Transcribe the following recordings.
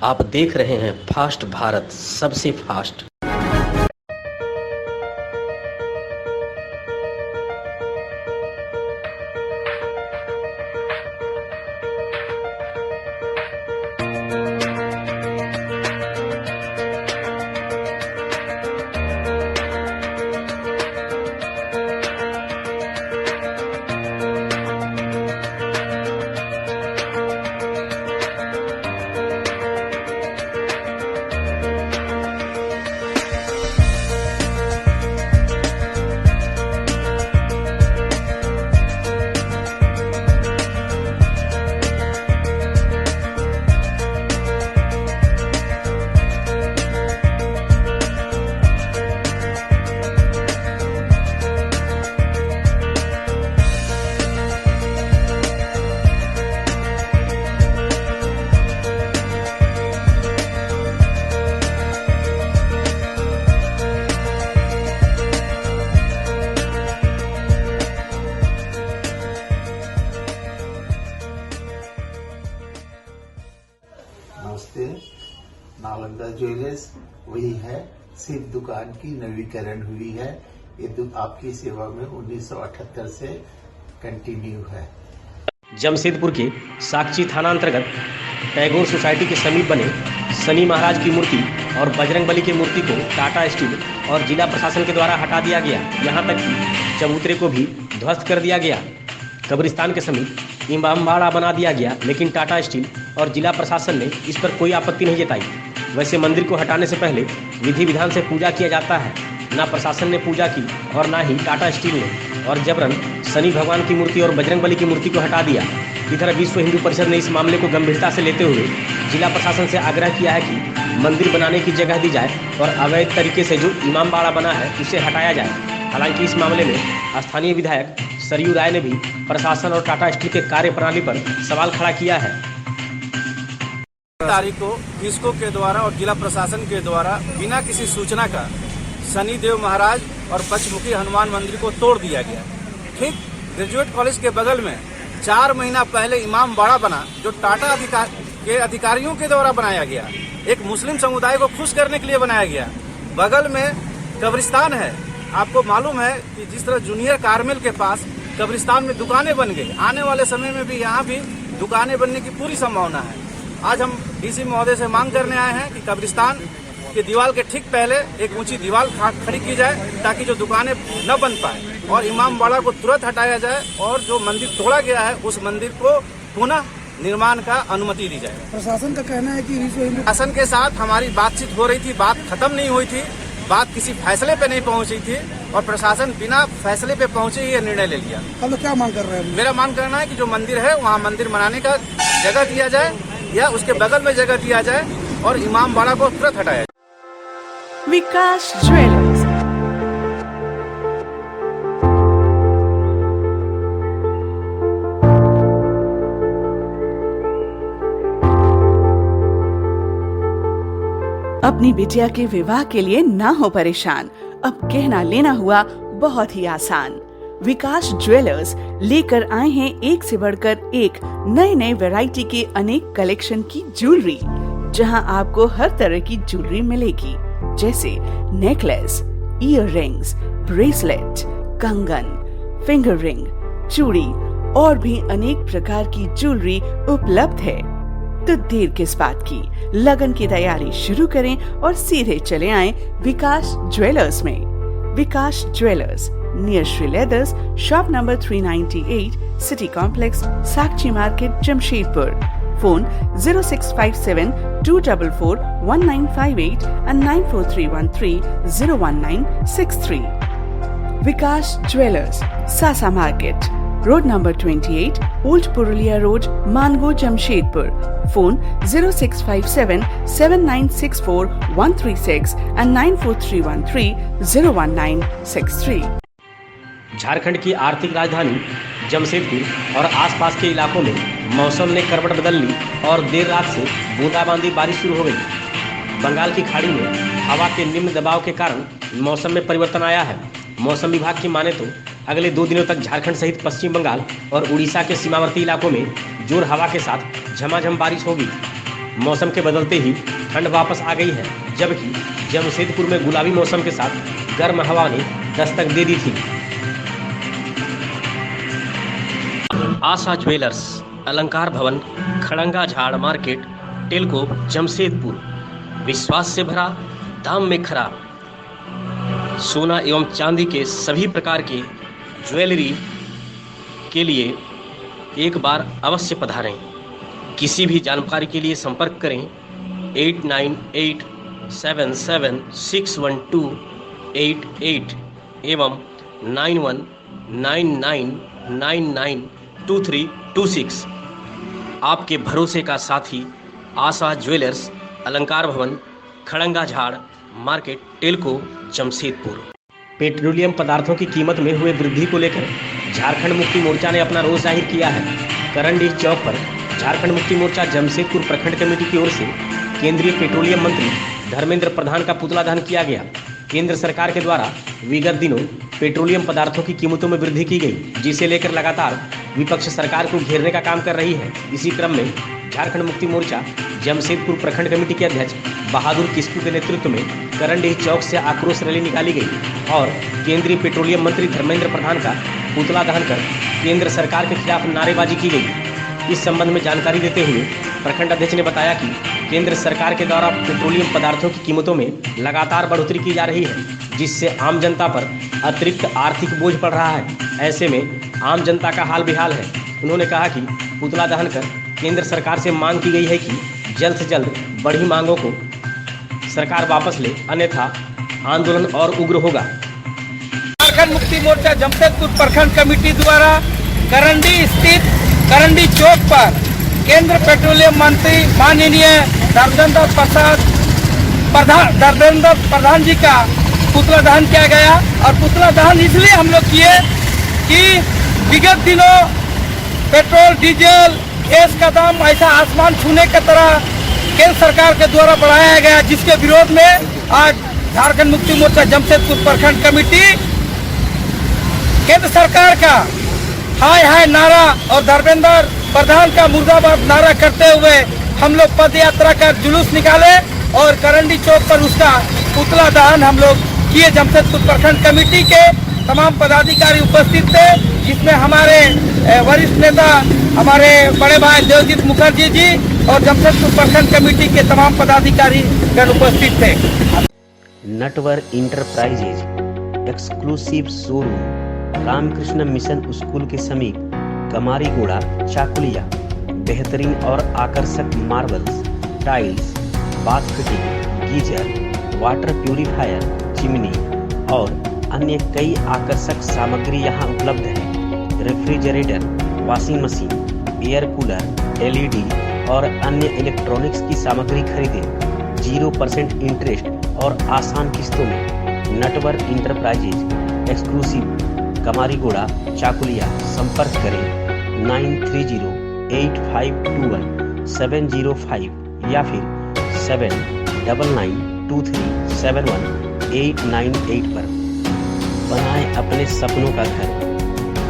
आप देख रहे हैं फास्ट भारत, सबसे फास्ट। नमस्ते। नालंदा ज्वेलर्स वही है, सिर्फ दुकान की नवीकरण हुई है। ये आपकी सेवा में 1978 से कंटिन्यू है। जमशेदपुर के साकची थाना अंतर्गत टैगोर सोसाइटी के समीप बने शनि महाराज की मूर्ति और बजरंगबली की मूर्ति को टाटा स्टील और जिला प्रशासन के द्वारा हटा दिया गया। यहां तक कि चबूतरे को भी ध्वस्त कर दिया गया। कब्रिस्तान के समीप इमामबाड़ा बना दिया गया, लेकिन टाटा स्टील और जिला प्रशासन ने इस पर कोई आपत्ति नहीं जताई। वैसे मंदिर को हटाने से पहले विधि विधान से पूजा किया जाता है। ना प्रशासन ने पूजा की और ना ही टाटा स्टील ने, और जबरन शनि भगवान की मूर्ति और बजरंगबली की मूर्ति को हटा दिया। इधर विश्व हिंदू परिषद ने इस मामले को गंभीरता से लेते हुए जिला प्रशासन से आग्रह किया है कि मंदिर बनाने की जगह दी जाए और अवैध तरीके से जो इमामबाड़ा बना है उसे हटाया जाए। हालांकि इस मामले में स्थानीय विधायक सरयू राय ने भी प्रशासन और टाटा स्टील के कार्य प्रणाली पर सवाल खड़ा किया है। तारीख को किसको के द्वारा और जिला प्रशासन के द्वारा बिना किसी सूचना का शनिदेव महाराज और पंचमुखी हनुमान मंदिर को तोड़ दिया गया। ठीक ग्रेजुएट कॉलेज के बगल में 4 महीना पहले इमामबाड़ा बना, जो टाटा के अधिकारियों के द्वारा बनाया गया। एक मुस्लिम समुदाय को खुश करने के लिए बनाया गया। बगल में कब्रिस्तान है। आपको मालूम है कि जिस तरह जूनियर कार्मेल के पास कब्रिस्तान में दुकानें बन गई, आने वाले समय में भी यहाँ भी दुकानें बनने की पूरी संभावना है। आज हम डीसी महोदय से मांग करने आए हैं कि कब्रिस्तान की दीवार के ठीक पहले एक ऊंची दीवार खड़ी की जाए, ताकि जो दुकानें न बन पाए और इमामबाड़ा को तुरंत हटाया जाए और जो मंदिर तोड़ा गया है उस मंदिर को पुनः निर्माण का अनुमति दी जाए। प्रशासन का कहना है कि प्रशासन के साथ हमारी बातचीत हो रही थी, बात खत्म नहीं हुई थी, बात किसी फैसले पे नहीं पहुंची थी और प्रशासन बिना फैसले पे पहुंचे ही ये निर्णय ले लिया। हम लोग क्या मांग कर रहे हैं? मेरा मांग करना है कि जो मंदिर है वहाँ मंदिर बनाने का जगह दिया जाए या उसके बगल में जगह दिया जाए और इमामबाड़ा को तुरंत हटाया जाए। विकास ज्वेलर्स अपनी बिटिया के विवाह के लिए ना हो परेशान, अब कहना लेना हुआ बहुत ही आसान। विकास ज्वेलर्स लेकर आए हैं एक से बढ़कर एक नए नए वैरायटी के अनेक कलेक्शन की ज्वेलरी, जहां आपको हर तरह की ज्वेलरी मिलेगी, जैसे नेकलेस, ईयर रिंग्स, ब्रेसलेट, कंगन, फिंगर रिंग, चूड़ी और भी अनेक प्रकार की ज्वेलरी उपलब्ध है। तो देर किस बात की, लगन की तैयारी शुरू करें और सीधे चले आएं विकास ज्वेलर्स में। Vikas jewellers near Shri leathers, shop number 398, city complex, Sakchi market, Jamshedpur. Phone 0657 244 1958 and 94313 01963। Vikas jewellers, Sasa market, road number 28, old Purulia road, Mango, Jamshedpur. Phone 0657 7964 136 and 94313 01963। Jharkhand की आर्थिक राजधानी जमशेदपुर और आसपास के इलाकों में मौसम ने करवट बदल ली और देर रात से बूंदाबांदी बारिश शुरू हो गई। बंगाल की खाड़ी में हवा के निम्न दबाव के कारण मौसम में परिवर्तन आया है। मौसम विभाग की माने तो अगले 2 दिनों तक झारखंड सहित पश्चिम बंगाल और उड़ीसा के सीमावर्ती इलाकों में जोर हवा के साथ झमाझम बारिश होगी। मौसम के बदलते ही ठंड वापस आ गई है, जबकि जमशेदपुर में गुलाबी मौसम के साथ गर्म हवा ने दस्तक दे दी थी। आशा ज्वेलर्स, अलंकार भवन, खड़ंगा झाड़ मार्केट, टेलको, जमशेदपुर। विश्वास से भरा, दाम में खरा। सोना एवं चांदी के सभी प्रकार के ज्वेलरी के लिए एक बार अवश्य पधारें। किसी भी जानकारी के लिए संपर्क करें 8987761288 एवं 9199992326। आपके भरोसे का साथी आशा ज्वेलर्स, अलंकार भवन, खड़ंगा झाड़ मार्केट, टेलको, जमशेदपुर। पेट्रोलियम पदार्थों की कीमत में हुए वृद्धि को लेकर झारखंड मुक्ति मोर्चा ने अपना रोष जाहिर किया है। करंडी चौक पर झारखंड मुक्ति मोर्चा जमशेदपुर प्रखंड कमेटी की ओर से केंद्रीय पेट्रोलियम मंत्री धर्मेंद्र प्रधान का पुतला दहन किया गया। केंद्र सरकार के द्वारा विगत दिनों पेट्रोलियम पदार्थों की कीमतों में वृद्धि की गई, जिसे लेकर लगातार विपक्ष सरकार को घेरने का काम कर रही है। इसी क्रम में झारखंड मुक्ति मोर्चा जमशेदपुर प्रखंड कमेटी के अध्यक्ष बहादुर किस्कू के नेतृत्व में करंडी चौक से आक्रोश रैली निकाली गई और केंद्रीय पेट्रोलियम मंत्री धर्मेंद्र प्रधान का पुतला दहन कर केंद्र सरकार के खिलाफ नारेबाजी की गई। इस संबंध में जानकारी देते हुए प्रखंड अध्यक्ष ने बताया कि केंद्र सरकार के द्वारा पेट्रोलियम पदार्थों की कीमतों में लगातार बढ़ोतरी की जा रही है, जिससे आम जनता पर अतिरिक्त आर्थिक बोझ पड़ रहा है। ऐसे में आम जनता का हाल बेहाल है। उन्होंने कहा कि पुतला दहन कर केंद्र सरकार से मांग की गई है कि जल्द से जल्द बढ़ी मांगों को सरकार वापस ले, अन्यथा आंदोलन और उग्र होगा। झारखंड मुक्ति मोर्चा जमशेदपुर प्रखंड कमेटी द्वारा करंडी स्थित करंडी चौक पर केंद्र पेट्रोलियम मंत्री माननीय धर्मेंद्र प्रधान जी का पुतला दहन किया गया। और पुतला दहन इसलिए हम लोग किए कि विगत दिनों पेट्रोल, डीजल, गैस का दाम ऐसा आसमान छूने की तरह केंद्र सरकार के द्वारा बढ़ाया गया, जिसके विरोध में आज झारखंड मुक्ति मोर्चा जमशेदपुर प्रखंड कमेटी केंद्र सरकार का हाय हाय नारा और धर्मेंद्र प्रधान का मुर्दाबाद नारा करते हुए हम लोग पद यात्रा का जुलूस निकाले और करंडी चौक पर उसका पुतला दहन हम लोग किए। जमशेदपुर प्रखंड कमेटी के तमाम पदाधिकारी उपस्थित थे, जिसमें हमारे वरिष्ठ नेता हमारे बड़े भाई देवजीत मुखर्जी जी और जमशेदपुर प्रखंड कमेटी के तमाम पदाधिकारी गण उपस्थित थे। Natwar enterprises exclusive showroom Ramakrishna mission school के समीप कमारीगोड़ा, चाकुलिया। बेहतरीन और आकर्षक marbles, tiles, bath fitting, geyser, water purifier, chimney और अन्य कई आकर्षक सामग्री यहाँ उपलब्ध है। Refrigerator, washing machine, air cooler, LED और अन्य इलेक्ट्रॉनिक्स की सामग्री खरीदें 0% इंटरेस्ट और आसान किस्तों में। Natwar enterprises exclusive Kamarigoda, Chakulia. संपर्क करें 9308521705 या फिर 7992371898 पर। बनाएं अपने सपनों का घर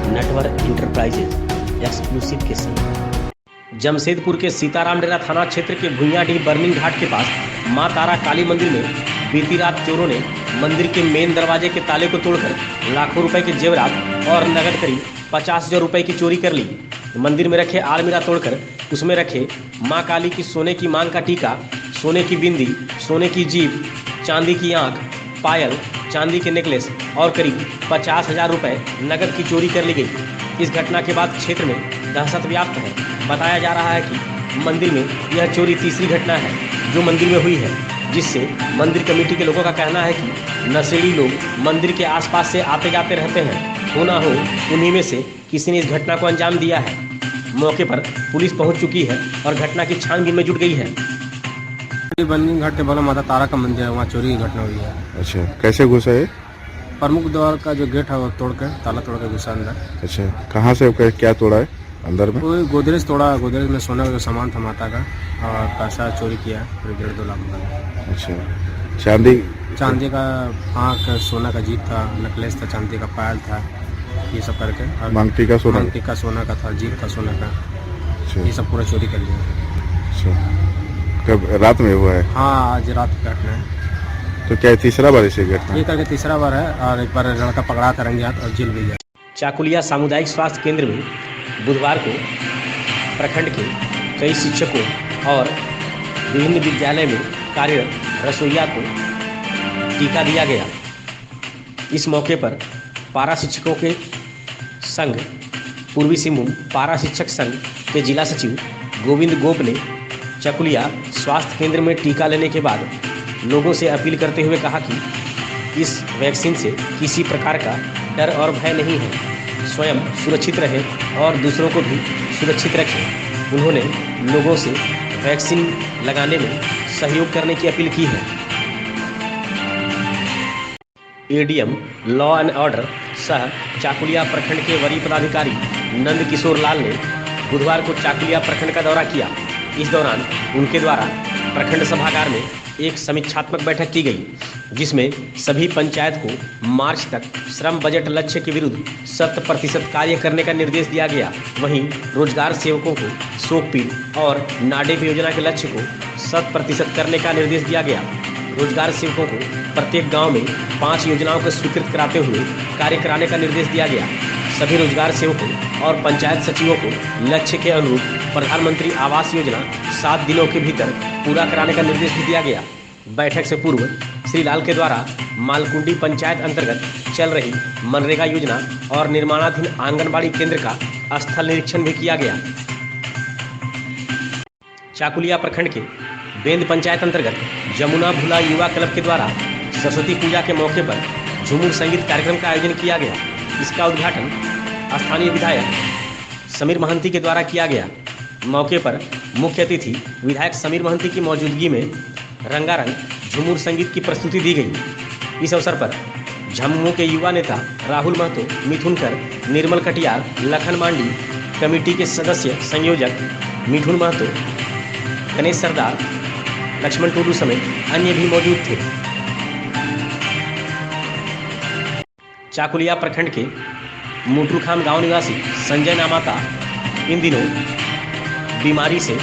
नटवर इंटरप्राइजेज एक्सक्लूसिव के संग। जमशेदपुर के सीताराम डेरा थाना क्षेत्र के भुइयाडीह बर्निंग घाट के पास मां तारा काली मंदिर में बीती रात चोरों ने मंदिर के मेन दरवाजे के ताले को तोड़कर लाखों रुपए के जेवरात और नगद करीब 50,000 रुपए की चोरी कर ली। मंदिर में रखे आलमीरा तोड़कर उसमें रखे मां काली की सोने की मांग का टीका, सोने की बिंदी, सोने की जीभ, चांदी की आंख, पायल, चांदी के नेकलेस और करीब 50,000 रुपए नगद की चोरी कर ली गई। इस घटना के बाद क्षेत्र में दहशत व्याप्त है। बताया जा रहा है कि मंदिर में यह चोरी तीसरी घटना है जो मंदिर में हुई है, जिससे मंदिर कमेटी के लोगों का कहना है कि नशेड़ी लोग मंदिर के आसपास से आते जाते रहते हैं। हो ना हो उन्हीं में से किसी ने इस घटना को अंजाम दिया है। मौके पर पुलिस पहुंच चुकी है और घटना की छानबीन में जुट गई है। बर्निंग घाट बोला माता तारा का मंदिर है, वहाँ चोरी की घटना हुई है। अच्छा, कैसे घुसा है? प्रमुख द्वार का जो गेट है वो तोड़कर, ताला तोड़कर घुसा अंदर। अच्छा, कहाँ से क्या तोड़ा है अंदर में? कोई गोदरेज तोड़ा, गोदरेज में सोना का सामान था माता का और पैसा चोरी किया 1.5-2 लाख का। अच्छा, चांदी का आँख, सोना का जीप था, नेकलेस था, चांदी का पायल था, ये सब करके। मांग टीका सोना का था, जीप था सोना का। अच्छा, ये सब पूरा चोरी कर लिया। अच्छा, कब रात में हुआ है? हाँ, आज रात की घटना है। तो क्या ये तीसरा बार ऐसे घटना? ये करके तीसरा बार है और एक बार लड़का पकड़ा था रंगे हाथ और जेल भी गया। चाकुलिया सामुदायिक स्वास्थ्य केंद्र में बुधवार को प्रखंड के कई शिक्षकों और विभिन्न विद्यालय में कार्यरत रसोइया को टीका दिया गया। इस मौके पर पारा शिक्षकों के संघ पूर्वी सिंहभूम पारा शिक्षक संघ के जिला सचिव गोविंद गोप ने चाकुलिया स्वास्थ्य केंद्र में टीका लेने के बाद लोगों से अपील करते हुए कहा कि इस वैक्सीन से किसी प्रकार का डर और भय नहीं है, स्वयं सुरक्षित रहें और दूसरों को भी सुरक्षित रखें। उन्होंने लोगों से वैक्सीन लगाने में सहयोग करने की अपील की है। एडीएम लॉ एंड ऑर्डर सह चाकुलिया प्रखंड के वरीय पदाधिकारी नंद किशोर लाल ने बुधवार को चाकुलिया प्रखंड का दौरा किया। इस दौरान उनके द्वारा प्रखंड सभागार में एक समीक्षात्मक बैठक की गई, जिसमें सभी पंचायत को मार्च तक श्रम बजट लक्ष्य के विरुद्ध 100% कार्य करने का निर्देश दिया गया। वहीं रोजगार सेवकों को शोकपीड़ और नाडेप योजना के लक्ष्य को 100% करने का निर्देश दिया गया। रोजगार सेवकों को प्रत्येक गांव में 5 योजनाओं को स्वीकृत कराते हुए कार्य कराने का निर्देश दिया गया। सभी रोजगार सेवकों और पंचायत सचिवों को लक्ष्य के अनुरूप प्रधानमंत्री आवास योजना 7 दिनों के भीतर पूरा कराने का निर्देश भी दिया गया। बैठक से पूर्व श्री लाल के द्वारा मालकुंडी पंचायत अंतर्गत चल रही मनरेगा योजना और निर्माणाधीन आंगनबाड़ी केंद्र का स्थल निरीक्षण भी किया गया। चाकुलिया प्रखंड के बेंद पंचायत अंतर्गत जमुना भुला युवा क्लब के द्वारा सरस्वती पूजा के मौके पर झूमर संगीत कार्यक्रम का आयोजन किया गया। इसका उद्घाटन स्थानीय विधायक समीर महंती के द्वारा किया गया। मौके पर मुख्य अतिथि विधायक समीर महंती की मौजूदगी में रंगारंग झूमर संगीत की प्रस्तुति दी गई। इस अवसर पर झमुमो के युवा नेता राहुल महतो, मिथुनकर, निर्मल कटियार, लखन मांडी, कमेटी के सदस्य संयोजक मिठुन महतो, गणेश सरदार, लक्ष्मण टूडू समेत अन्य भी मौजूद थे। चाकुलिया प्रखंड के मोटरूखाम गांव निवासी संजय नामाता इन दिनों बीमारी से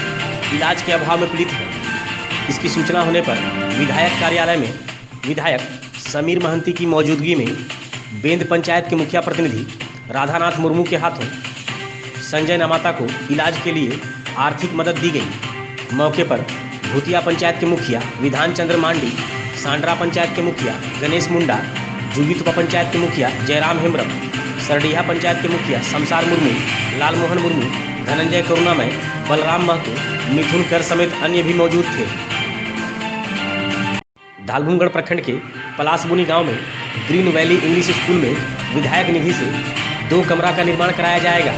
इलाज के अभाव में पीड़ित है। इसकी सूचना होने पर विधायक कार्यालय में विधायक समीर महंती की मौजूदगी में बेंद पंचायत के मुखिया प्रतिनिधि राधानाथ मुर्मू के हाथों संजय नामाता को इलाज के लिए आर्थिक मदद दी गई। मौके पर भूतिया पंचायत के मुखिया विधान चंद्र मांडी, सांड्रा पंचायत के मुखिया गणेश मुंडा, जुगीतुपा पंचायत के मुखिया जयराम हेम्ब्रम, सरडीहा पंचायत के मुखिया शमशार मुर्मू, लालमोहन मुर्मू, धनंजय करुणामय, बलराम महतो, मिथुन कर समेत अन्य भी मौजूद थे। धालभूमगढ़ प्रखंड के पलासबुनी गांव में ग्रीन वैली इंग्लिश स्कूल में विधायक निधि से 2 कमरा का निर्माण कराया जाएगा।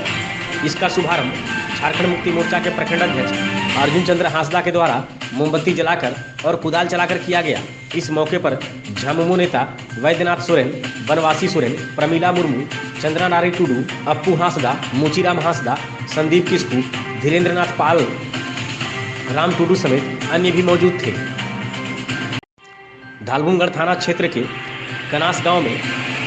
इसका शुभारंभ झारखंड मुक्ति मोर्चा के प्रखंड अध्यक्ष अर्जुन चंद्र हांसदा के द्वारा मोमबत्ती जलाकर और कुदाल चलाकर किया गया। इस मौके पर झमुमो नेता वैद्यनाथ सोरेन, बनवासी सोरेन, प्रमीला मुर्मू, चंद्रा नारी टुडू, अप्पू हांसदा, मोचीराम हांसदा, संदीप किस्कू, धीरेन्द्रनाथ पाल, राम टुडू समेत अन्य भी मौजूद थे। धालभूमगढ़ थाना क्षेत्र के कनास गांव में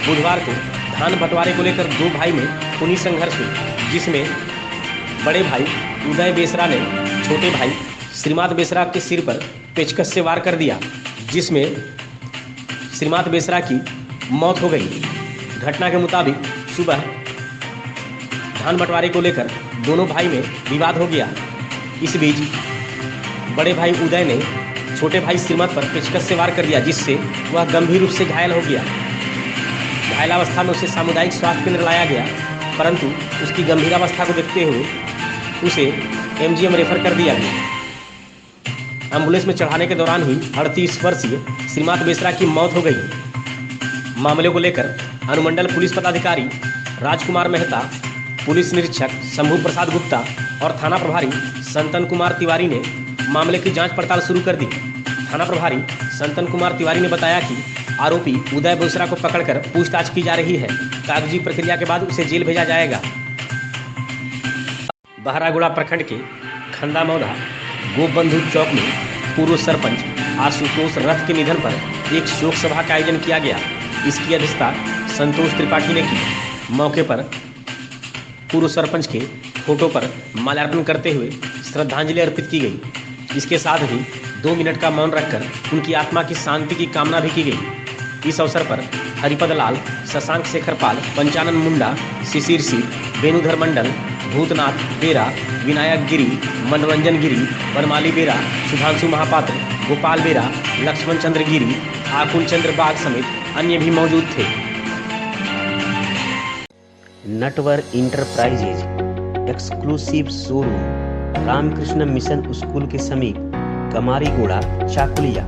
बुधवार को धान बंटवारे को लेकर 2 भाई में खूनी संघर्ष हुई, जिसमें बड़े भाई उदय बेसरा ने छोटे भाई श्रीमात बेसरा के सिर पर पेचकस से वार कर दिया, जिसमें श्रीमात बेसरा की मौत हो गई। घटना के मुताबिक सुबह धान बंटवारे को लेकर दोनों भाई में विवाद हो गया। इस बीच बड़े भाई उदय ने छोटे भाई श्रीमत पर पेचकस से वार कर दिया, जिससे वह गंभीर रूप से घायल हो गया। घायलावस्था में उसे सामुदायिक स्वास्थ्य केंद्र लाया गया, परंतु उसकी गंभीरावस्था को देखते हुए उसे एमजीएम रेफर कर दिया गया। एम्बुलेंस में चढ़ाने के दौरान ही 38 वर्षीय श्रीमात बेसरा की मौत हो गई। मामले को लेकर अनुमंडल पुलिस पदाधिकारी राजकुमार मेहता, पुलिस निरीक्षक शंभू प्रसाद गुप्ता और थाना प्रभारी संतन कुमार तिवारी ने मामले की जांच पड़ताल शुरू कर दी। थाना प्रभारी संतन कुमार तिवारी ने बताया कि आरोपी उदय बेसरा को पकड़कर पूछताछ की जा रही है। कागजी प्रक्रिया के बाद उसे जेल भेजा जाएगा। बहरागुड़ा प्रखंड के खंदामौदा गोपबंधु चौक में पूर्व सरपंच आशुतोष रथ के निधन पर एक शोक सभा का आयोजन किया गया। इसकी अध्यक्षता संतोष त्रिपाठी ने की। मौके पर पूर्व सरपंच के फोटो पर माल्यार्पण करते हुए श्रद्धांजलि अर्पित की गई। इसके साथ ही 2 मिनट का मौन रखकर उनकी आत्मा की शांति की कामना भी की गई। इस अवसर पर हरिपद लाल, शशांक शेखर पाल, पंचानन मुंडा, शिशिर सिंह, वेणुधर मंडल, भूतनाथ बेरा, विनायक गिरी, मनोरंजन गिरी, वनमाली बेरा, सुधांशु महापात्र, गोपाल बेरा, लक्ष्मण चंद्र गिरी, आकुल चंद्र बाग समेत अन्य भी मौजूद थे। Natwar enterprises exclusive showroom Ramakrishna mission school के समीप कमारीगोड़ा, चाकुलिया।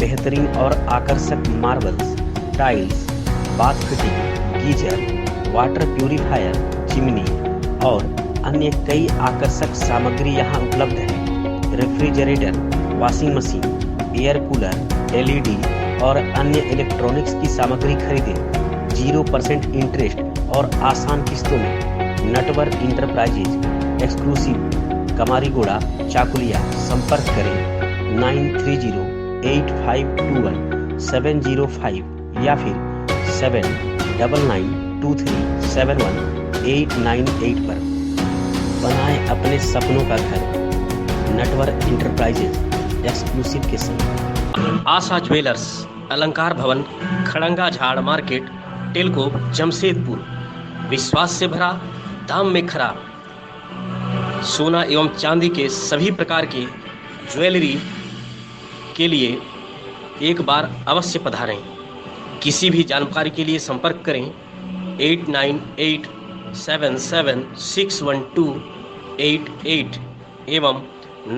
बेहतरीन और आकर्षक marbles, tiles, bath fitting, geyser, water purifier, chimney और अन्य कई आकर्षक सामग्री यहाँ उपलब्ध है। Refrigerator, washing machine, air cooler, LED और अन्य इलेक्ट्रॉनिक्स की सामग्री खरीदें 0% इंटरेस्ट और आसान किस्तों में। Natwar enterprises exclusive Kamarigoda, Chakulia. संपर्क करें 9308521705 या फिर 7992371898 पर। बनाएं अपने सपनों का घर नटवर इंटरप्राइजेज एक्सक्लूसिव के संग। आशा ज्वेलर्स, अलंकार भवन, खड़ंगा झाड़ मार्केट, टेलको, जमशेदपुर। विश्वास से भरा, दाम में खरा। सोना एवं चांदी के सभी प्रकार के ज्वेलरी के लिए एक बार अवश्य पधारें। किसी भी जानकारी के लिए संपर्क करें 8987761288 एवं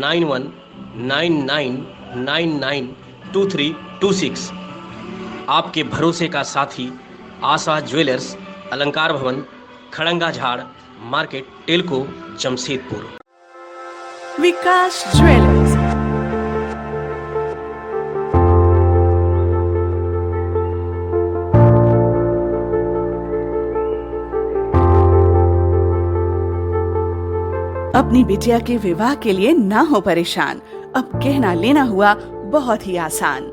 9199992326। आपके भरोसे का साथी आशा ज्वेलर्स, अलंकार भवन, खड़ंगा झाड़ मार्केट, टेलको, जमशेदपुर। विकास ज्वेलर्स। अपनी बिटिया के विवाह के लिए ना हो परेशान, अब कहना लेना हुआ बहुत ही आसान।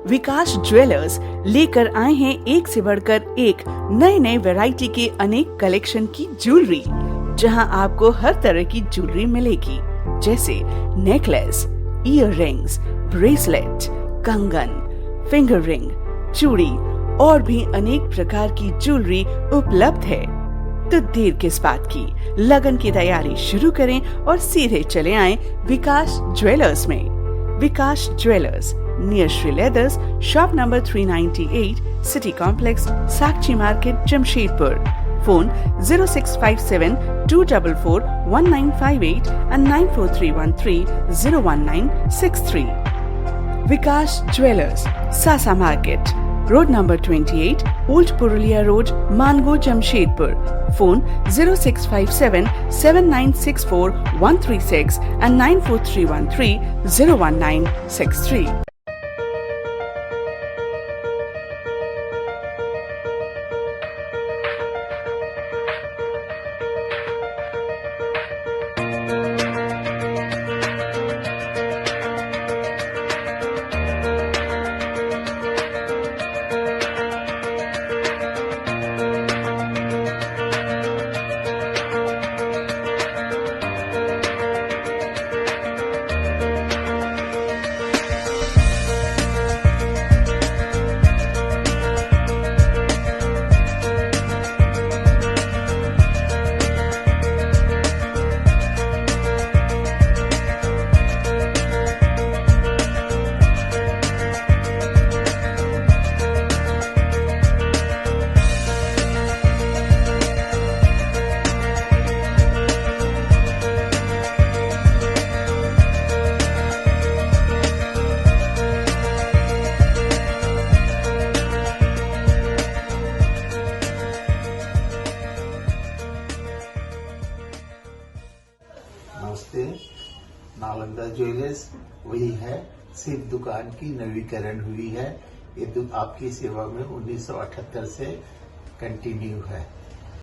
विकास ज्वेलर्स लेकर आए हैं एक से बढ़कर एक नए नए वैरायटी के अनेक कलेक्शन की ज्वेलरी, जहां आपको हर तरह की ज्वेलरी मिलेगी, जैसे नेकलेस, ईयर रिंग्स, ब्रेसलेट, कंगन, फिंगर रिंग, चूड़ी और भी अनेक प्रकार की ज्वेलरी उपलब्ध है। तो देर किस बात की, लगन की तैयारी शुरू करें और सीधे चले आएं विकास ज्वेलर्स में। Vikas jewellers, near Shri leathers, shop number 398, city complex, Sakshi market, Jamshedpur. Phone 0657-244-1958 and 9431301963. Vikas jewellers, Sasa market, road number 28, old Purulia road, Mango, Jamshedpur. Phone 0657-7964-136 and 9431301963. नमस्ते। नालंदा ज्वेलर्स वही है, सिर्फ दुकान की नवीकरण हुई है। ये आपकी सेवा में 1978 से कंटिन्यू है।